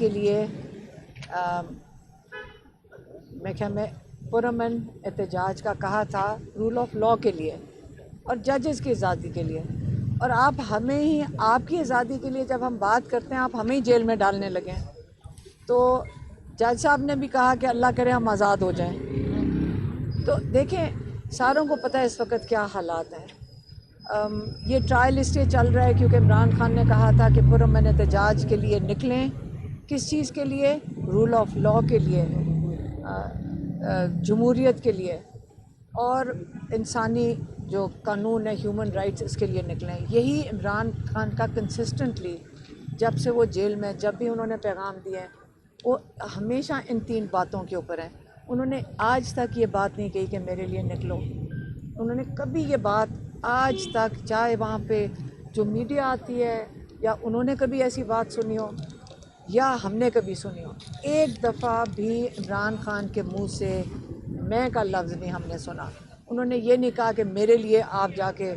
کے لیے میں خیال میں پرامن احتجاج کا کہا تھا، رول آف لاء کے لیے اور ججز کی آزادی کے لیے، اور آپ ہمیں ہی آپ کی آزادی کے لیے جب ہم بات کرتے ہیں آپ ہمیں ہی جیل میں ڈالنے لگیں۔ تو جج صاحب نے بھی کہا کہ اللہ کرے ہم آزاد ہو جائیں۔ تو دیکھیں ساروں کو پتہ ہے اس وقت کیا حالات ہیں۔ یہ ٹرائل اس لیے چل رہا ہے کیونکہ عمران خان نے کہا تھا کہ پرامن احتجاج کے لیے نکلیں۔ کس چیز کے لیے؟ رول آف لاء کے لیے، جمہوریت کے لیے اور انسانی جو قانون ہے، ہیومن رائٹس، اس کے لیے نکلیں۔ یہی عمران خان کا کنسسٹنٹلی جب سے وہ جیل میں جب بھی انہوں نے پیغام دیے وہ ہمیشہ ان 3 باتوں کے اوپر ہیں۔ انہوں نے آج تک یہ بات نہیں کہی کہ میرے لیے نکلو، انہوں نے کبھی یہ بات آج تک، چاہے وہاں پہ جو میڈیا آتی ہے یا انہوں نے کبھی ایسی بات سنی ہو یا ہم نے کبھی سنی ہو، ایک دفعہ بھی عمران خان کے منہ سے میں کا لفظ نہیں ہم نے سنا۔ انہوں نے یہ نہیں کہا کہ میرے لیے آپ جا کے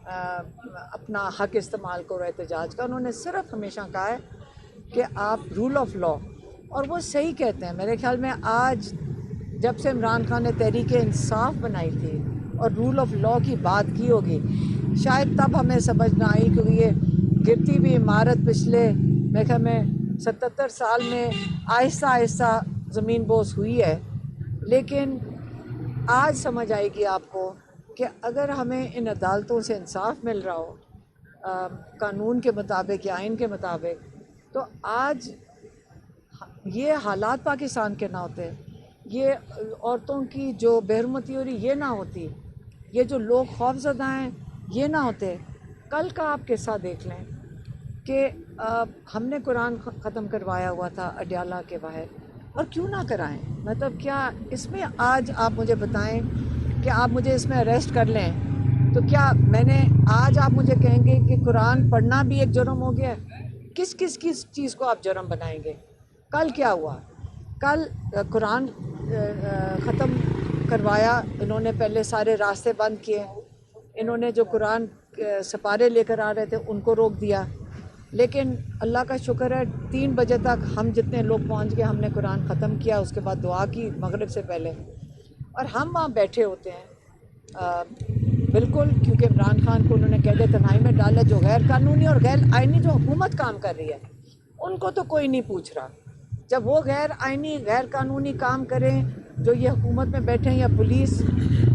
اپنا حق استعمال کرو احتجاج کا۔ انہوں نے صرف ہمیشہ کہا ہے کہ آپ رول آف لاء، اور وہ صحیح کہتے ہیں۔ میرے خیال میں آج جب سے عمران خان نے تحریک انصاف بنائی تھی اور رول آف لاء کی بات کی ہوگی، شاید تب ہمیں سمجھ نہ آئی، کیونکہ یہ گرتی بھی عمارت پچھلے میرے خیال میں 77 سال میں آہستہ آہستہ زمین بوس ہوئی ہے، لیکن آج سمجھ آئے گی آپ کو کہ اگر ہمیں ان عدالتوں سے انصاف مل رہا ہو قانون کے مطابق یا آئین کے مطابق، تو آج یہ حالات پاکستان کے نہ ہوتے، یہ عورتوں کی جو بے حرمتی ہو رہی یہ نہ ہوتی، یہ جو لوگ خوف زدہ ہیں یہ نہ ہوتے۔ کل کا آپ قصہ دیکھ لیں کہ ہم نے قرآن ختم کروایا ہوا تھا اڈیالہ کے باہر، اور کیوں نہ کرائیں؟ مطلب کیا اس میں آج آپ مجھے بتائیں کہ آپ مجھے اس میں اریسٹ کر لیں تو کیا میں نے آج آپ مجھے کہیں گے کہ قرآن پڑھنا بھی ایک جرم ہو گیا ہے؟ کس چیز کو آپ جرم بنائیں گے؟ کل کیا ہوا؟ کل قرآن ختم کروایا، انہوں نے پہلے سارے راستے بند کیے، انہوں نے جو قرآن سپارے لے کر آ رہے تھے ان کو روک دیا، لیکن اللہ کا شکر ہے 3 بجے تک ہم جتنے لوگ پہنچ گئے، ہم نے قرآن ختم کیا، اس کے بعد دعا کی مغرب سے پہلے، اور ہم وہاں بیٹھے ہوتے ہیں بالکل، کیونکہ عمران خان کو انہوں نے قید تنہائی میں ڈالا، جو غیر قانونی اور غیر آئینی جو حکومت کام کر رہی ہے ان کو تو کوئی نہیں پوچھ رہا۔ جب وہ غیر آئینی غیر قانونی کام کریں جو یہ حکومت میں بیٹھے ہیں یا پولیس،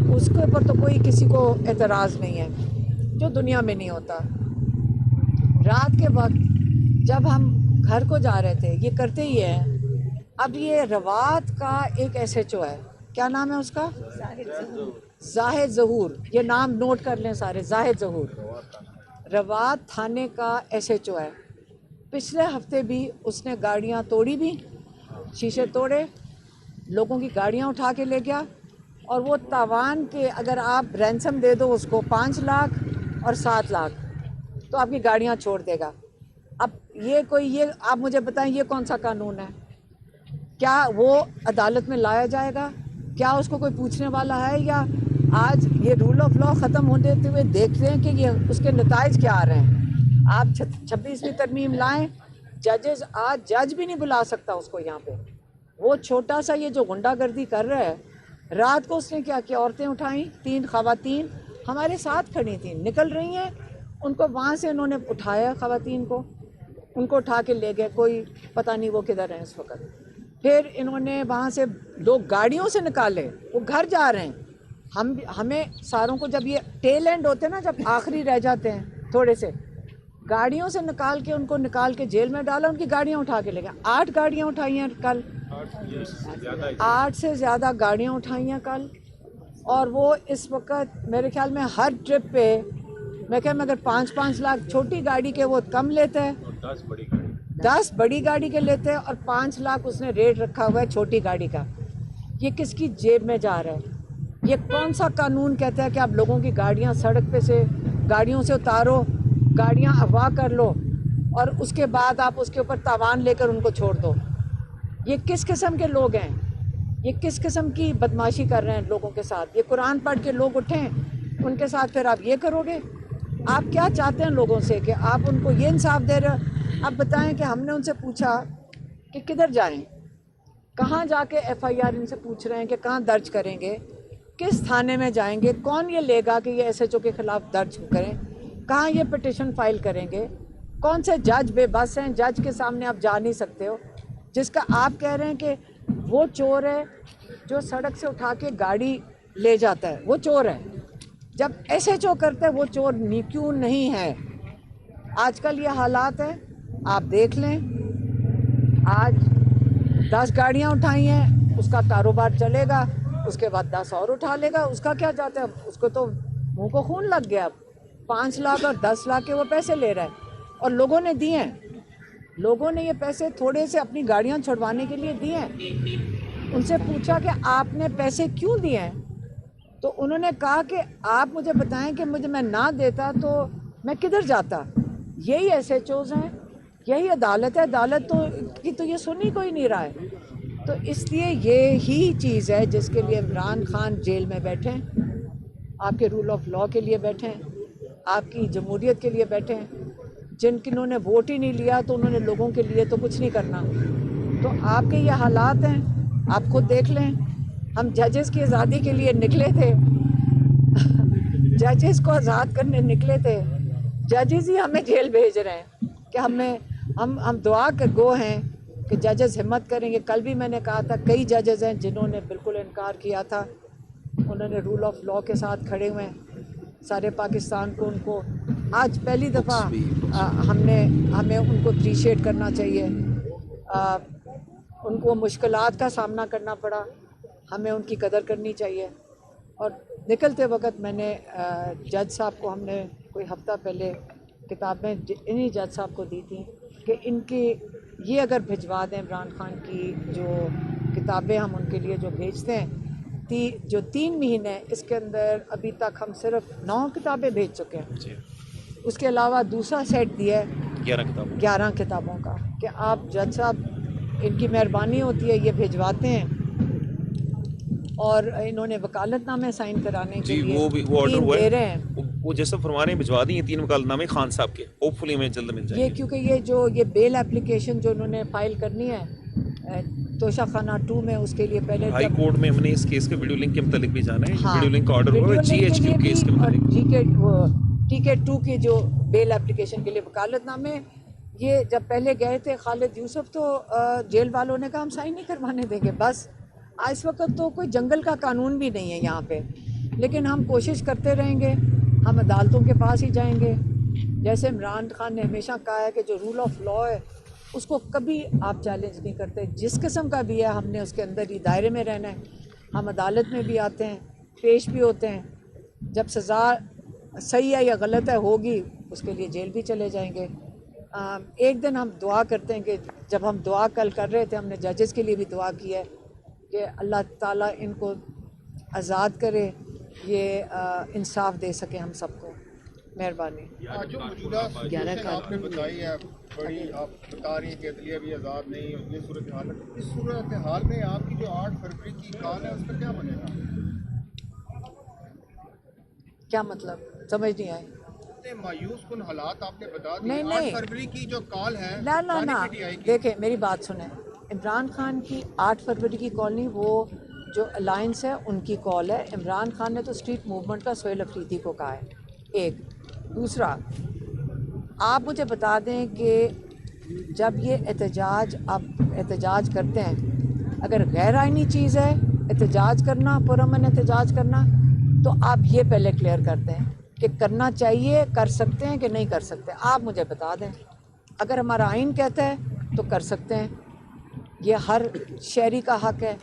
اس کے اوپر تو کوئی کسی کو اعتراض نہیں ہے، جو دنیا میں نہیں ہوتا۔ رات کے وقت جب ہم گھر کو جا رہے تھے، یہ کرتے ہی ہیں۔ اب یہ روات کا ایک ایس ایچ او ہے، کیا نام ہے اس کا؟ زاہد ظہور، یہ نام نوٹ کر لیں سارے، زاہد ظہور روات تھانے کا ایس ایچ او ہے۔ پچھلے ہفتے بھی اس نے گاڑیاں توڑی بھی، شیشے توڑے، لوگوں کی گاڑیاں اٹھا کے لے گیا، اور وہ تاوان کے اگر آپ رینسم دے دو اس کو 5 لاکھ اور 7 لاکھ تو آپ کی گاڑیاں چھوڑ دے گا۔ اب یہ آپ مجھے بتائیں یہ کون سا قانون ہے؟ کیا وہ عدالت میں لایا جائے گا؟ کیا اس کو کوئی پوچھنے والا ہے؟ یا آج یہ رول آف لاء ختم ہوتے ہوئے دیکھتے ہیں کہ یہ اس کے نتائج کیا آ رہے ہیں؟ آپ 26ویں ترمیم لائیں، ججز آج جج بھی نہیں بلا سکتا اس کو یہاں پہ۔ وہ چھوٹا سا یہ جو غنڈہ گردی کر رہا ہے، رات کو اس نے کیا کیا، عورتیں اٹھائیں، 3 خواتین ہمارے ساتھ کھڑی تھیں، نکل رہی ہیں، ان کو وہاں سے انہوں نے اٹھایا، خواتین کو ان کو اٹھا کے لے گئے، کوئی پتہ نہیں وہ کدھر ہیں اس وقت۔ پھر انہوں نے وہاں سے 2 گاڑیوں سے نکالے، وہ گھر جا رہے ہیں۔ ہمیں ساروں کو جب یہ ٹیل اینڈ ہوتے ہیں نا، جب آخری رہ جاتے ہیں تھوڑے سے، گاڑیوں سے نکال کے ان کو نکال کے جیل میں ڈالا، ان کی گاڑیاں اٹھا کے لے گئے۔ 8 گاڑیاں اٹھائی ہیں کل، 8 سے زیادہ گاڑیاں اٹھائی ہیں کل، اور وہ اس وقت میرے خیال میں ہر ٹرپ پہ میں خیال میں اگر 5-5 لاکھ چھوٹی گاڑی کے وہ کم لیتے ہیں، 10 بڑی گاڑی کے لیتے ہیں، اور 5 لاکھ اس نے ریٹ رکھا ہوا ہے چھوٹی گاڑی کا۔ یہ کس کی جیب میں جا رہا ہے؟ یہ کون سا قانون کہتا ہے کہ آپ لوگوں کی گاڑیاں سڑک پہ سے گاڑیوں سے اتارو، گاڑیاں اغوا کر لو، اور اس کے بعد آپ اس کے اوپر تاوان لے کر ان کو چھوڑ دو؟ یہ کس قسم کے لوگ ہیں؟ یہ کس قسم کی بدماشی کر رہے ہیں لوگوں کے ساتھ؟ یہ قرآن پڑھ کے لوگ اٹھیں ان کے ساتھ پھر آپ یہ کرو گے؟ آپ کیا چاہتے ہیں لوگوں سے کہ آپ ان کو یہ انصاف دے رہے ہو؟ اب بتائیں کہ ہم نے ان سے پوچھا کہ کدھر جائیں, کہاں جا کے FIR ان سے پوچھ رہے ہیں کہ کہاں درج کریں گے, کس تھانے میں جائیں گے, کون یہ لے گا کہ یہ SHO کے خلاف درج کریں, کہاں یہ پٹیشن فائل کریں گے, کون سے جج بے بس ہیں, جج کے سامنے آپ جا نہیں سکتے ہو, جس کا آپ کہہ رہے ہیں کہ وہ چور ہے جو سڑک سے اٹھا کے گاڑی لے جاتا ہے, وہ چور ہے, جب SHO کرتا ہے وہ چور کیوں نہیں ہے. آج کل یہ حالات ہیں, آپ دیکھ لیں, آج 10 گاڑیاں اٹھائی ہیں, اس کا کاروبار چلے گا, اس کے بعد 10 اور اٹھا لے گا, اس کا کیا جاتا ہے, اس کو تو منہ کو خون لگ گیا, 5 لاکھ اور 10 لاکھ کے وہ پیسے لے رہا ہے, اور لوگوں نے دیے ہیں, لوگوں نے یہ پیسے تھوڑے سے اپنی گاڑیاں چھڑوانے کے لیے دیے ہیں. ان سے پوچھا کہ آپ نے پیسے کیوں دیے ہیں, تو انہوں نے کہا کہ آپ مجھے بتائیں کہ میں نہ دیتا تو میں کدھر جاتا. یہی SHOs ہیں, یہی عدالت ہے, عدالت تو یہ سن ہی کوئی نہیں رہا ہے. تو اس لیے یہی چیز ہے جس کے لیے عمران خان جیل میں بیٹھے ہیں, آپ کے رول آف لاء کے لیے بیٹھے ہیں, آپ کی جمہوریت کے لیے بیٹھے ہیں. جنہوں نے ووٹ ہی نہیں لیا تو انہوں نے لوگوں کے لیے تو کچھ نہیں کرنا. تو آپ کے یہ حالات ہیں, آپ خود دیکھ لیں. ہم ججز کی آزادی کے لیے نکلے تھے, ججز کو آزاد کرنے نکلے تھے, ججز ہی ہمیں جیل بھیج رہے ہیں کہ ہم دعا کے گو ہیں کہ ججز ہمت کریں گے. کل بھی میں نے کہا تھا کئی ججز ہیں جنہوں نے بالکل انکار کیا تھا, انہوں نے رول آف لاء کے ساتھ کھڑے ہوئے ہیں. سارے پاکستان کو ان کو آج پہلی دفعہ ہمیں ان کو اپریشیٹ کرنا چاہیے. ان کو مشکلات کا سامنا کرنا پڑا, ہمیں ان کی قدر کرنی چاہیے. اور نکلتے وقت میں نے جج صاحب کو, ہم نے کوئی ہفتہ پہلے کتابیں انہی جج صاحب کو دی تھیں کہ ان کی یہ اگر بھجوا دیں عمران خان کی جو کتابیں ہم ان کے لیے جو بھیجتے ہیں, جو 3 مہینے اس کے اندر ابھی تک ہم صرف 9 کتابیں بھیج چکے ہیں. اس کے علاوہ دوسرا سیٹ دیا ہے 11 کتابوں کا کہ آپ جج صاحب ان کی مہربانی ہوتی ہے, یہ بھیجواتے ہیں. اور انہوں نے وکالت نامے سائن کرانے کے لیے وہ آرڈر 3 ہوا دے ہے, رہے ہیں. وہ جیسے فرما رہے ہیں بھجوا دی ہیں 3 وکالت نامے خان صاحب کے, ہوپ فلی ہمیں جلد مل جائیں یہ گے. کیونکہ یہ بیل اپلیکیشن جو انہوں نے فائل کرنی ہے توشہ خانہ 2 میں, اس کے لیے پہلے ہائی کورٹ میں ہم نے اس کیس کے ویڈیو لنک کے متعلق بھی جانا ہے. ہاں, ویڈیو لنک کا آرڈر ہوا ہے GHQ کیس کے متعلق. TK2 کی جو بیل اپلیکیشن کے لیے وکالت نامے, یہ جب پہلے گئے تھے خالد یوسف تو جیل والوں نے کہا ہم سائن نہیں کروانے دیں گے. بس اس وقت تو کوئی جنگل کا قانون بھی نہیں ہے یہاں پہ, لیکن ہم کوشش کرتے رہیں گے, ہم عدالتوں کے پاس ہی جائیں گے. جیسے عمران خان نے ہمیشہ کہا ہے کہ جو رول آف لاء ہے اس کو کبھی آپ چیلنج نہیں کرتے, جس قسم کا بھی ہے ہم نے اس کے اندر ہی دائرے میں رہنا ہے. ہم عدالت میں بھی آتے ہیں, پیش بھی ہوتے ہیں, جب سزا صحیح ہے یا غلط ہے ہوگی اس کے لیے جیل بھی چلے جائیں گے. ایک دن ہم دعا کرتے ہیں کہ جب ہم دعا کل کر رہے تھے, ہم نے ججز کے لیے بھی دعا کی ہے کہ اللہ تعالیٰ ان کو آزاد کرے, یہ انصاف دے سکے ہم سب کو. مہربانی. جو موجودہ سچویشن آپ نے بتائی ہے بڑی, آپ بتا رہی ہیں کہ عدلیہ بھی آزاد نہیں ہے, یہ صورتحال ہے. اس صورتحال میں آپ کی جو 8 فروری کی کال ہے اس کا کیا بنے گا؟ کیا مطلب, سمجھ نہیں آئی. مایوس کن حالات آپ نے بتا دی. نہیں 8 فروری کی جو کال ہے نا دیکھیں میری بات سنیں, عمران خان کی 8 فروری کی کال نہیں, وہ جو الائنس ہے ان کی کال ہے. عمران خان نے تو اسٹریٹ موومنٹ کا سہیل افریدی کو کہا ہے. ایک دوسرا, آپ مجھے بتا دیں کہ جب یہ آپ احتجاج کرتے ہیں, اگر غیر آئینی چیز ہے احتجاج کرنا, پرامن احتجاج کرنا, تو آپ یہ پہلے کلیئر کرتے ہیں کہ کرنا چاہیے, کر سکتے ہیں کہ نہیں کر سکتے. آپ مجھے بتا دیں, اگر ہمارا آئین کہتا ہے تو کر سکتے ہیں, یہ ہر شہری کا حق ہے.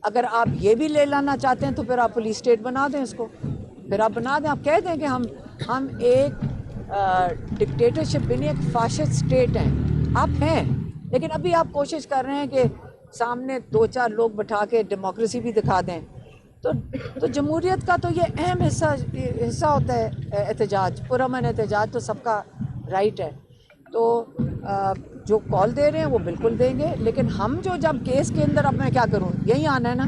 اگر آپ یہ بھی لے لانا چاہتے ہیں تو پھر آپ پولیس اسٹیٹ بنا دیں اس کو, پھر آپ بنا دیں, آپ کہہ دیں کہ ہم ایک ڈکٹیٹرشپ بھی نہیں, ایک فاشسٹ اسٹیٹ ہیں. آپ ہیں, لیکن ابھی آپ کوشش کر رہے ہیں کہ سامنے 2-4 لوگ بٹھا کے ڈیموکریسی بھی دکھا دیں. تو جمہوریت کا تو یہ اہم حصہ ہوتا ہے احتجاج, پرامن احتجاج تو سب کا رائٹ ہے. تو جو کال دے رہے ہیں وہ بالکل دیں گے, لیکن ہم جو جب کیس کے اندر, اب میں کیا کروں, یہیں آنا ہے نا,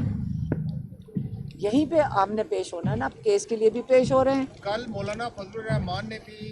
یہیں پہ آپ نے پیش ہونا ہے نا. کیس کے لیے بھی پیش ہو رہے ہیں. کل مولانا فضل الرحمان نے بھی